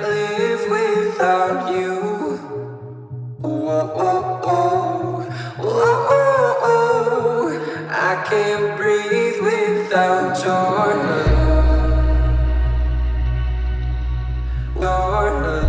live without you. Whoa, oh, oh, whoa, oh, oh. I can't breathe without your love. Your love.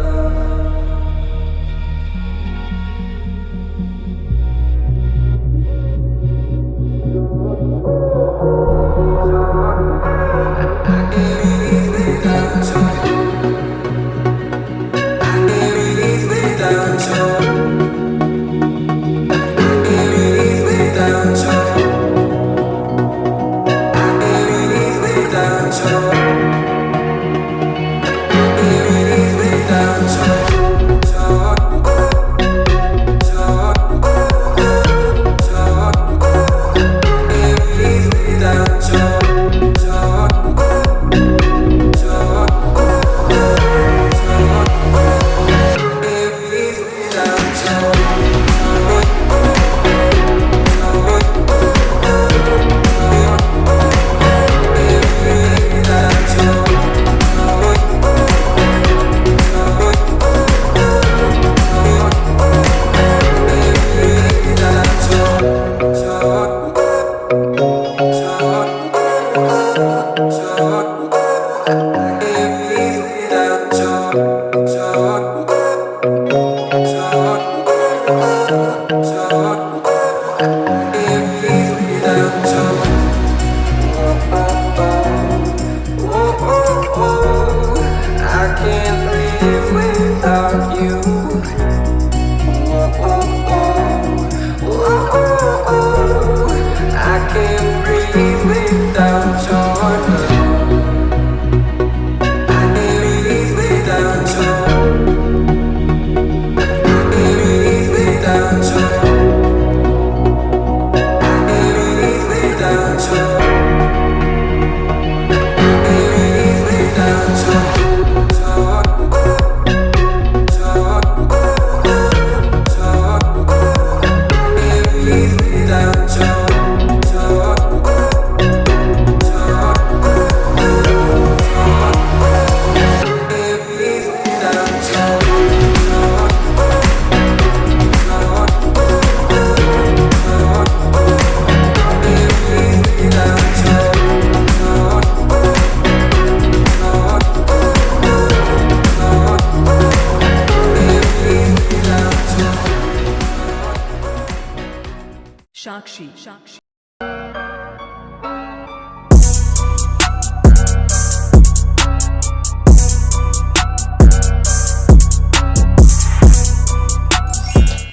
Sakshi.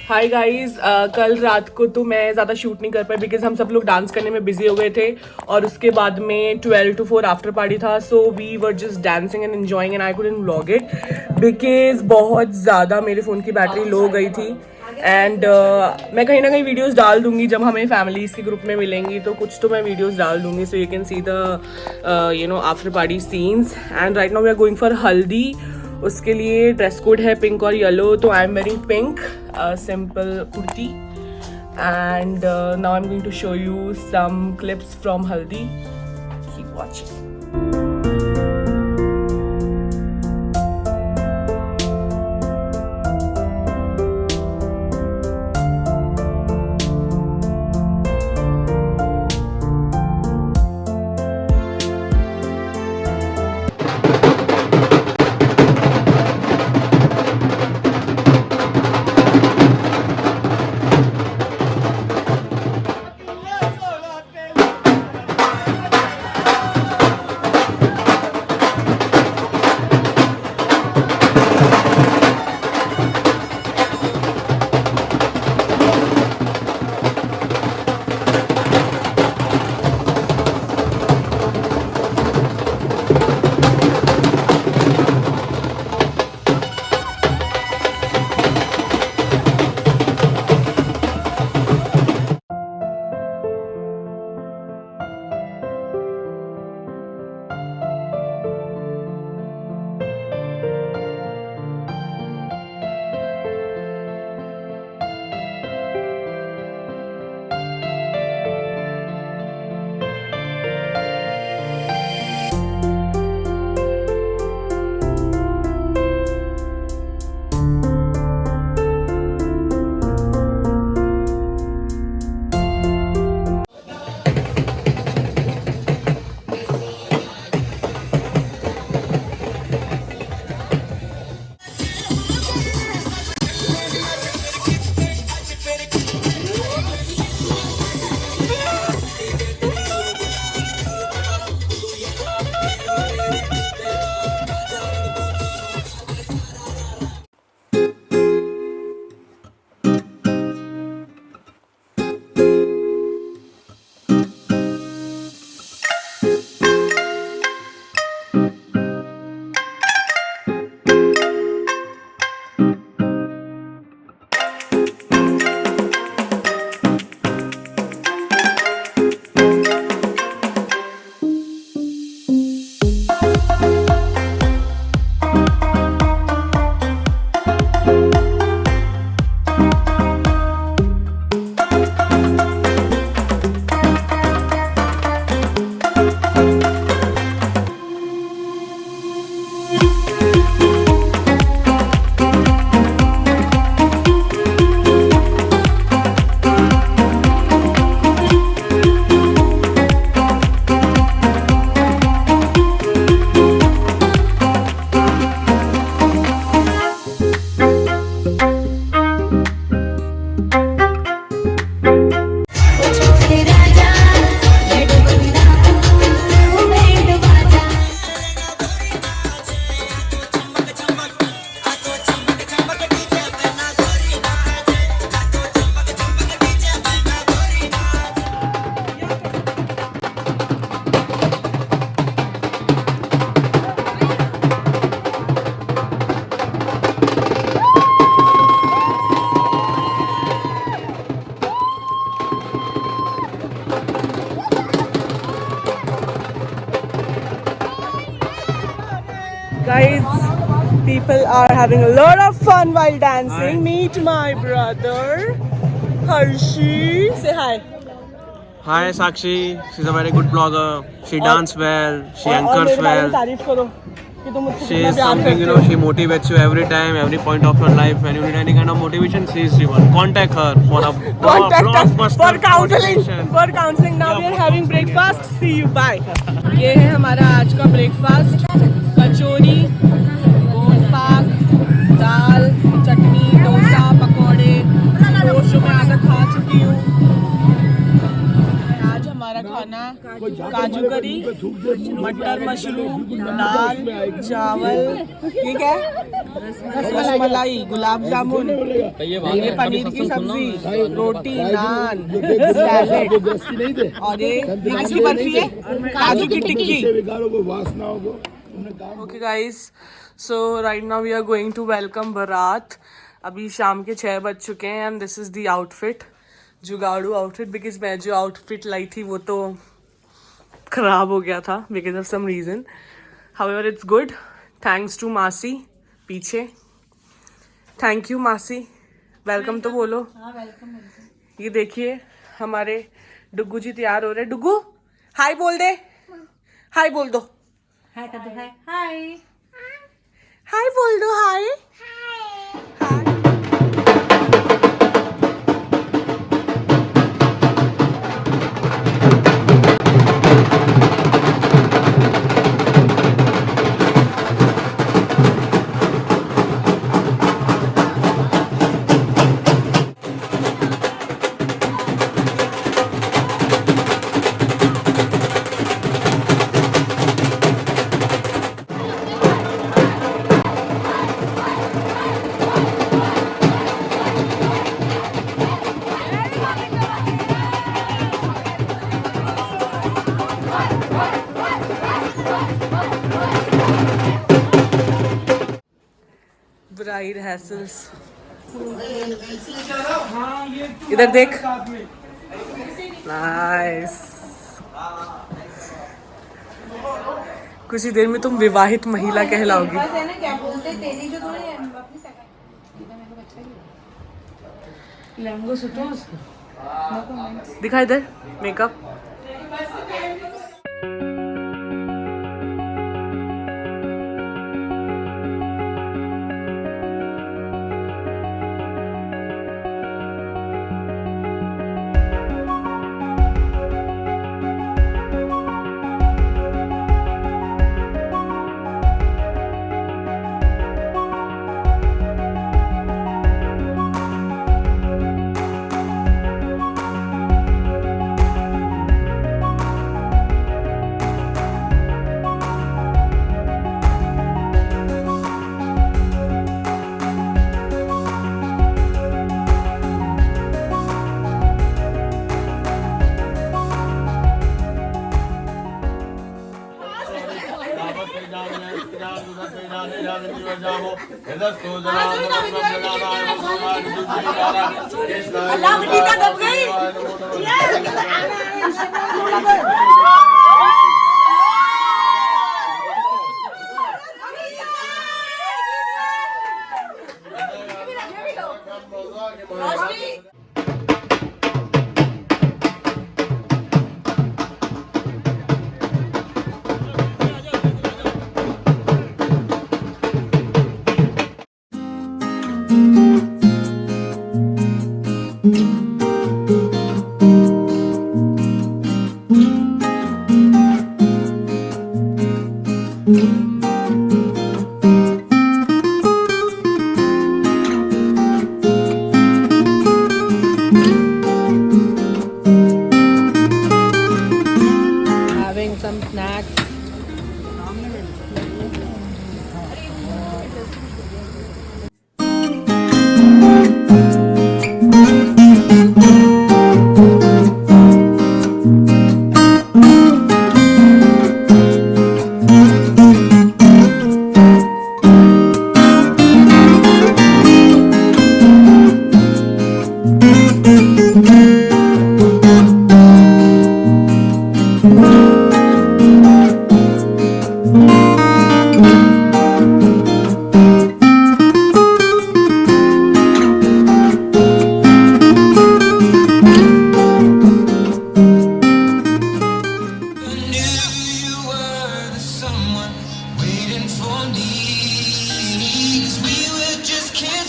Hi guys, कल रात को तो मैं ज़्यादा shoot नहीं कर पाई बिकॉज हम सब लोग डांस करने में बिजी हो गए थे और उसके बाद में 12 to 4 आफ्टर पार्टी था. So we were just dancing and enjoying and I couldn't vlog it because बहुत ज़्यादा मेरे फ़ोन की बैटरी लो हो गई थी. एंड मैं कहीं ना कहीं वीडियोस डाल दूंगी जब हमें फैमिलीज़ के ग्रुप में मिलेंगी, तो कुछ तो मैं वीडियोस डाल दूंगी so you can see the after party scenes. And right now we are going for haldi. उसके लिए ड्रेस कोड है पिंक और येलो, तो I am wearing pink simple kurti. And now I am going to show you some clips from haldi. Keep watching. people are having a lot of fun while dancing. Meet my brother, Harshi. Say hi. Hi Sakshi, she's a very good blogger. She dances well, she और anchors मेरे बारे में well. तारीफ करो कि तुम मुझसे She कितना is प्यार something, करते हो. she motivates you every time, every point of your life. When you need any kind of motivation, she is the one. Contact her for a Contact us blockbuster for counseling. motivation. For counseling. Now Yeah, we are for having counseling, breakfast. See you. Bye. ये है हमारा आज का breakfast. कचौरी, गोंद पाक, दाल, चटनी, डोसा, पकौड़े, toast जो मैं आधा खा चुकी हूँ. आज हमारा खाना काजू करी, मटर मशरूम, दाल, चावल, ठीक है, रसमलाई, गुलाब जामुन, ये पनीर की सब्जी, रोटी, नान, सैलेड और ये किसकी बर्फी है, काजू की टिक्की. Okay guys, so right now we are going to welcome baraat. अभी शाम के 6 बज चुके हैं and this is the outfit, जुगाड़ू आउटफिट, बिकॉज मैं जो आउटफिट लाई थी वो तो ख़राब हो गया था because of some reason. However it's good, thanks to मासी पीछे. थैंक यू मासी. वेलकम तो बोलो. ये देखिए हमारे डुग्गू जी तैयार हो रहे हैं. डुग्गू हाय बोल दे. हाय बोल दो. हाय कर दो. हाय हाय हाय बोल दो. Hi hi. Bride hassles. इधर देख. नाइस. कुछ ही देर में तुम विवाहित महिला कहलाओगी. क्या बोलते तेरी जो थोड़ी अपनी लहंगो सुतो दिखा इधर makeup.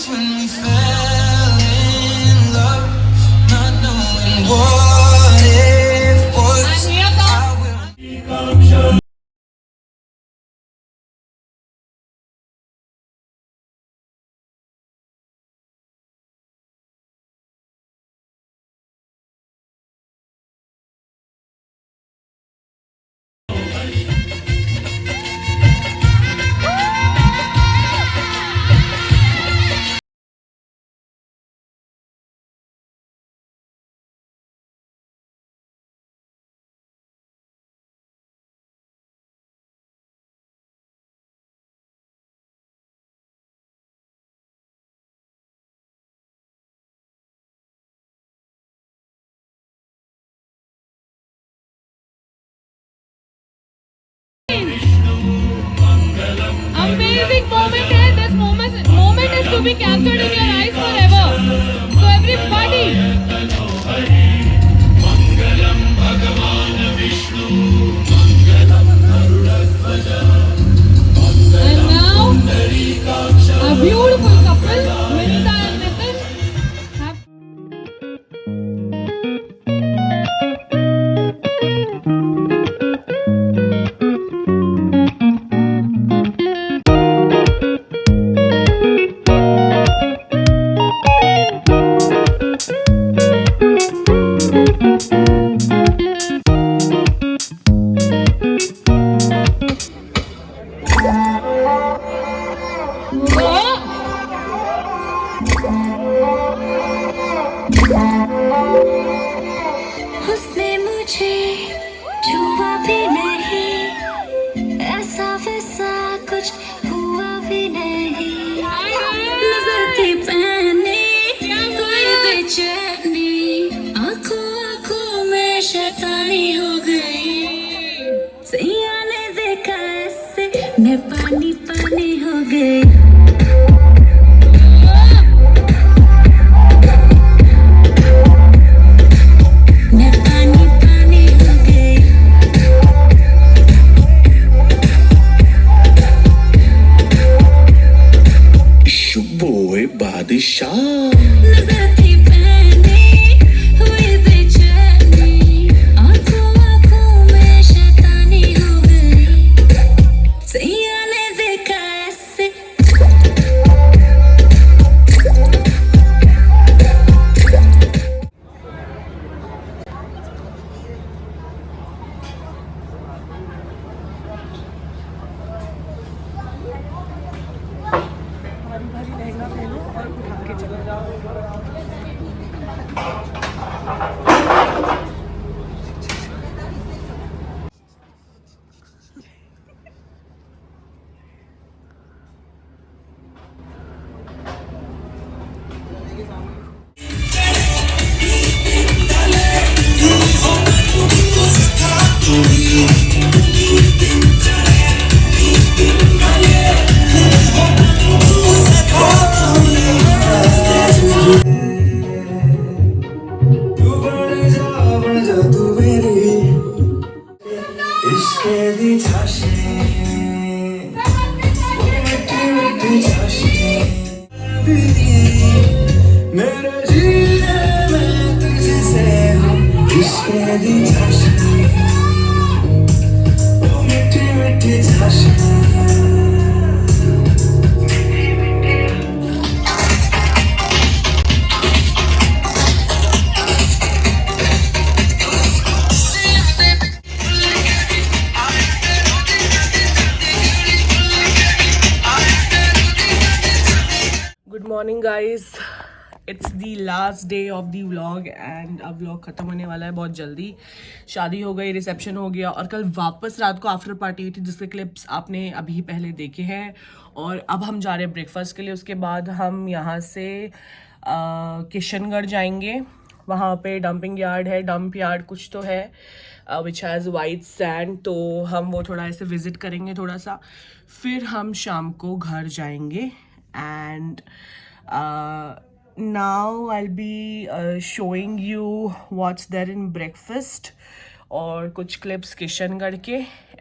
when we fell in love, not knowing what it was. I will. Amazing moment है. This moment is to be captured in your eyes forever. So everybody. And now a beautiful couple, Vinita and Nitin. Have उसने मुझे छुआ भी नहीं, ऐसा वैसा कुछ हुआ भी नहीं। नजर थी पहनी कोई बेचैनी, आंखों आंखों में शैतानी हो गई। सैया ने देखा ऐसे मैं पानी पानी हो गई। नजर थी पहनी हुई बेचैनी, आंखों आंखों में शैतानी हो गई। सैया ने देखा ऐसे भारी भारी लहंगा पहनो और उठा के चले जाओ। बन जा तू मेरी इश्क दी झांसी, मिठी मिठी झांसी मेरे जीने में तुझसे हूँ। इश्क दी झांसी, मिठी मिठी Jhansi. Good morning guys, it's the last day of the vlog and अब व्लॉग ख़त्म होने वाला है बहुत जल्दी। शादी हो गई, रिसेप्शन हो गया और कल वापस रात को आफ्टर पार्टी हुई थी जिसके क्लिप्स आपने अभी पहले देखे हैं। और अब हम जा रहे हैं ब्रेकफास्ट के लिए। उसके बाद हम यहाँ से किशनगढ़ जाएंगे। वहाँ पे डंपिंग यार्ड है, डंप यार्ड कुछ तो है विच हैज़ वाइट सैंड, तो हम वो थोड़ा ऐसे विज़िट करेंगे थोड़ा सा। फिर हम शाम को घर जाएंगे and now I'll be showing you what's there in breakfast और कुछ clips किशनगढ़ के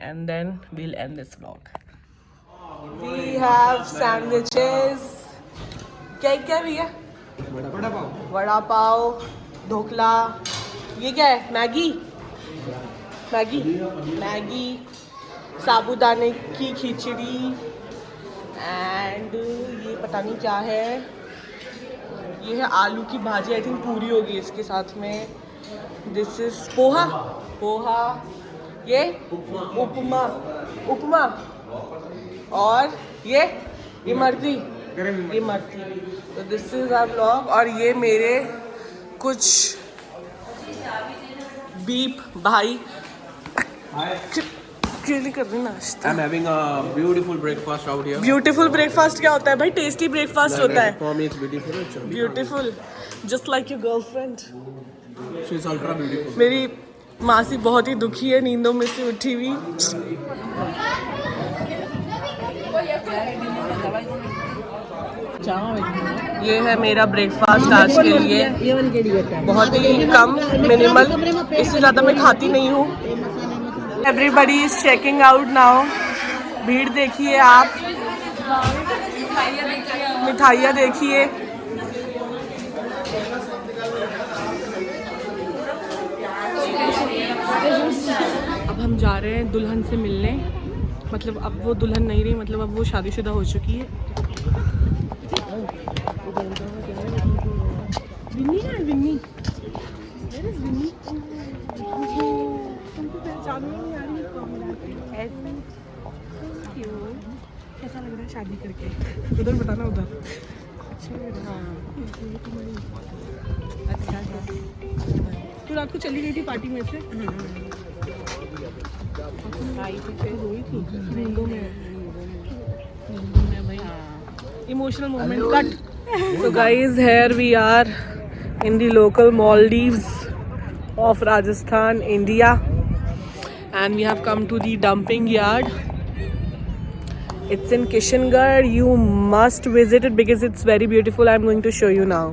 and then we'll end this vlog. We have sandwiches, क्या क्या भैया? वड़ा पाव, ढोकला, ये क्या है? मैगी, साबूदाने की खिचड़ी, एंड ये पता नहीं क्या है, ये है आलू की भाजी, आई थिंक पूरी होगी इसके साथ में। दिस इज पोहा, ये उपमा, और ये इमरती। तो दिस इज आवर व्लॉग, और ये मेरे कुछ बीप भाई क्यों नहीं कर रही नाश्ता? I'm having a beautiful breakfast out here. Beautiful breakfast क्या होता है भाई? टेस्टी ब्रेकफास्ट होता है। For me, it's beautiful. It's beautiful, just like your girlfriend. She's ultra beautiful. मेरी मासी बहुत ही दुखी है, नींदों में से उठी हुई। ये है मेरा ब्रेकफास्ट आज के लिए, बहुत ही कम, मिनिमल, इससे ज़्यादा मैं खाती नहीं हूँ। Everybody is checking out now. भीड़ देखिए आप, मिठाइयाँ देखिए। अब हम जा रहे हैं दुल्हन से मिलने, मतलब अब वो दुल्हन नहीं रही, मतलब अब वो शादीशुदा हो चुकी है। विन्नी है, विन्नी, Where is विन्नी? तुमको पहचान में नहीं आ रही है कौन है? कैसा लग रहा है शादी करके? उधर बताना, उधर। अच्छा, तू रात को चली गई थी पार्टी में से? आई थी, फिर हुई थी नींदों में भाई। Emotional moment cut. So guys, here we are in the local Maldives of Rajasthan, India, and we have come to the dumping yard. It's in Kishangarh. You must visit it because it's very beautiful. I'm going to show you now.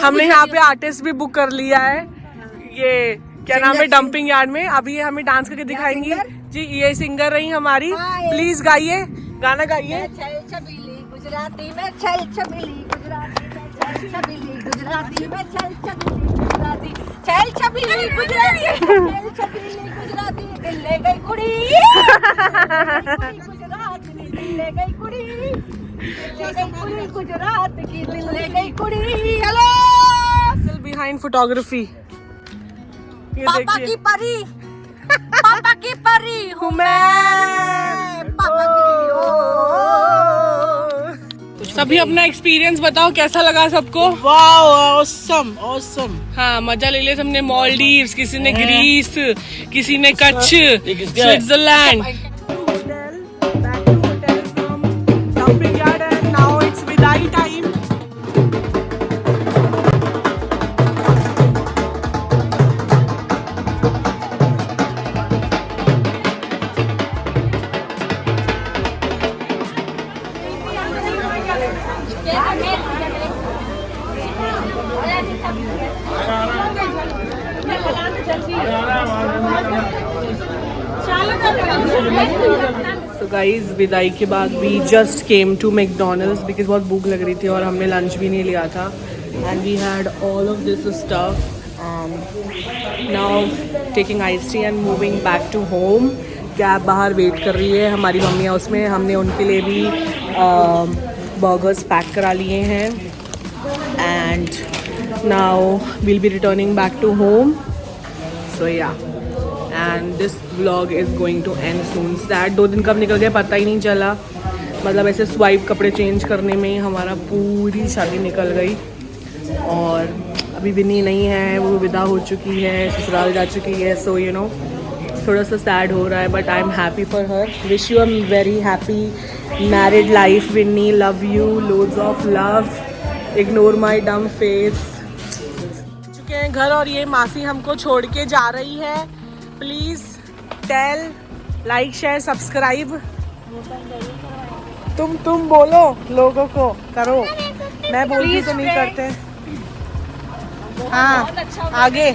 हमने यहाँ पे artist भी book कर लिया है, ये क्या नाम है, डंपिंग यार्ड में। अभी ये हमें डांस करके दिखाएंगी जी। ये सिंगर रही हमारी, प्लीज गाइए, गाना गाइए। गुजराती में छल छबीली, गुजराती में छल छबीली, गुजराती में छल छबीली, गुजराती छल छबीली, गुजराती छल छबीली, गुजराती दिल ले गई कुड़ी, गुजरात की दिल ले गई कुड़ी, गुजरात की दिल ले गई कुड़ी। Hello, Still behind photography. ये पापा देखिए, की परी, पापा की परी हूँ मैं, पापा की ओ। सभी अपना एक्सपीरियंस बताओ, कैसा लगा सबको? Wow, awesome awesome. हाँ, मजा ले लिया सबने। मॉलडीव्स, किसी ने ग्रीस, किसी ने Kutch, Switzerland. Dumping yard and now it's विदाई टाइम। तो गाइज, विदाई के बाद we just came to McDonald's because बहुत भूख लग रही थी और हमने लंच भी नहीं लिया था। And we had all of this stuff. Now taking ice tea and moving back to home. Cab बाहर वेट कर रही है, हमारी मम्मियाँ उसमें। हमने उनके लिए भी बर्गर्स पैक करा लिए हैं। And now we'll be returning back to home. So yeah, and this vlog is going to end soon. Sad 2 दिन कब निकल गए पता ही नहीं चला। मतलब ऐसे स्वाइप कपड़े चेंज करने में ही हमारा पूरी शादी निकल गई। और अभी विनी नहीं है, वो विदा हो चुकी है, ससुराल जा चुकी है। सो यू नो थोड़ा सा सैड हो रहा है, but I am happy for her. Wish you a very happy married life Vinny. Love you, loads of love. Ignore my dumb face. चुके हैं घर और ये मासी हमको छोड़ के जा रही है. Please tell, like, share, subscribe. तुम बोलो लोगों को, करो. मैं बोलती तो नहीं करते. हाँ आगे.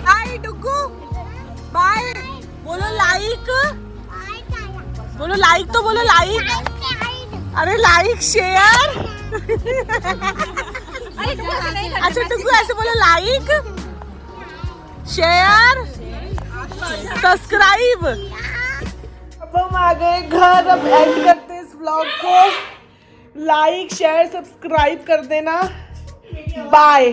हाय डुगू, बाय. बोलो लाइक, बोलो लाइक, तो बोलो लाइक. अरे लाइक शेयर. अच्छा डुगू ऐसे बोलो, लाइक शेयर सब्सक्राइब. अब हम आ गए घर. अब एंड करते हैं इस व्लॉग को. लाइक शेयर सब्सक्राइब कर देना. बाय.